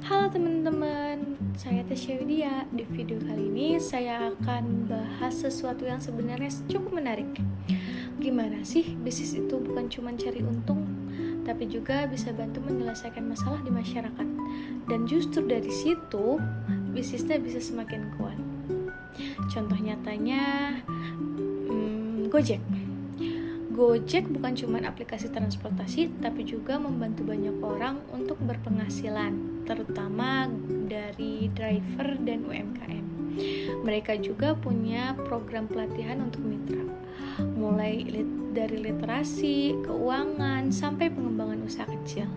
Halo teman-teman, saya Tasya Widya. Di video kali ini saya akan bahas sesuatu yang sebenarnya cukup menarik. Gimana sih bisnis itu bukan cuma cari untung, tapi juga bisa bantu menyelesaikan masalah di masyarakat. Dan justru dari situ, bisnisnya bisa semakin kuat. Contoh nyatanya, Gojek. Gojek bukan cuma aplikasi transportasi, tapi juga membantu banyak orang untuk berpenghasilan, terutama dari driver dan UMKM. Mereka juga punya program pelatihan untuk mitra, mulai dari literasi, keuangan, sampai pengembangan usaha kecil.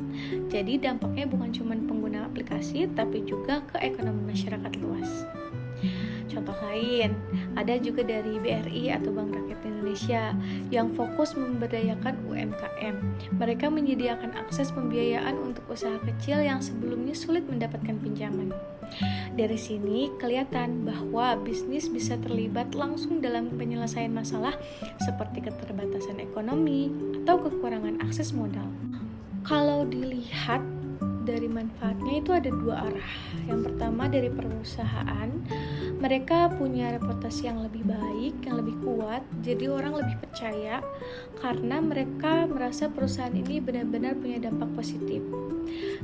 Jadi dampaknya bukan cuma pengguna aplikasi, tapi juga ke ekonomi masyarakat luas. Contoh lain, ada juga dari BRI atau Bank Rakyat Indonesia yang fokus memberdayakan UMKM. Mereka menyediakan akses pembiayaan untuk usaha kecil yang sebelumnya sulit mendapatkan pinjaman. Dari sini kelihatan bahwa bisnis bisa terlibat langsung dalam penyelesaian masalah seperti keterbatasan ekonomi atau kekurangan akses modal. Kalau dilihat dari manfaatnya itu ada dua arah. Yang pertama dari perusahaan, mereka punya reputasi yang lebih baik, yang lebih kuat, jadi orang lebih percaya karena mereka merasa perusahaan ini benar-benar punya dampak positif.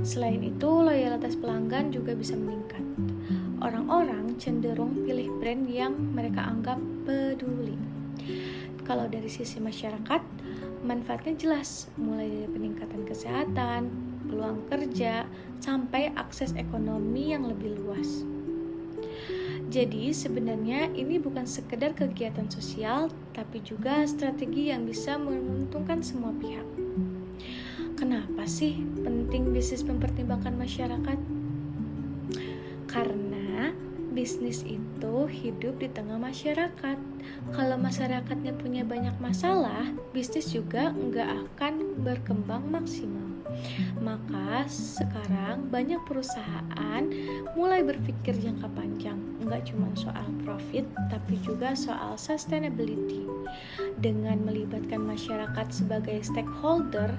Selain itu, loyalitas pelanggan juga bisa meningkat. Orang-orang cenderung pilih brand yang mereka anggap peduli. Kalau dari sisi masyarakat, manfaatnya jelas, mulai dari peningkatan kesehatan, peluang kerja, sampai akses ekonomi yang lebih luas. Jadi sebenarnya ini bukan sekedar kegiatan sosial, tapi juga strategi yang bisa menguntungkan semua pihak. Kenapa sih penting bisnis mempertimbangkan masyarakat? Karena bisnis itu hidup di tengah masyarakat. Kalau masyarakatnya punya banyak masalah, bisnis juga nggak akan berkembang maksimal. Maka sekarang banyak perusahaan mulai berpikir jangka panjang, nggak cuma soal profit, tapi juga soal sustainability. Dengan melibatkan masyarakat sebagai stakeholder,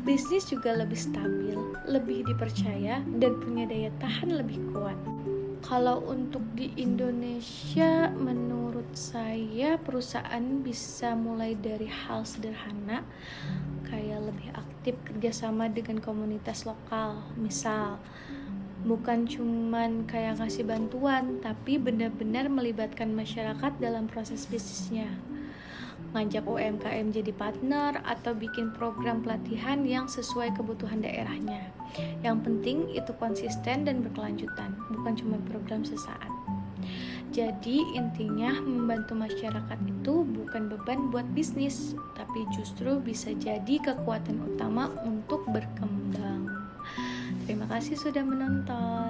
bisnis juga lebih stabil, lebih dipercaya, dan punya daya tahan lebih kuat. Kalau untuk di Indonesia, menurut saya perusahaan bisa mulai dari hal sederhana, kayak lebih aktif kerjasama dengan komunitas lokal. Misal, bukan cuman kayak ngasih bantuan, tapi benar-benar melibatkan masyarakat dalam proses bisnisnya. Ngajak UMKM jadi partner atau bikin program pelatihan yang sesuai kebutuhan daerahnya. Yang penting itu konsisten dan berkelanjutan, bukan cuma program sesaat. Jadi intinya membantu masyarakat itu bukan beban buat bisnis, tapi justru bisa jadi kekuatan utama untuk berkembang. Terima kasih sudah menonton.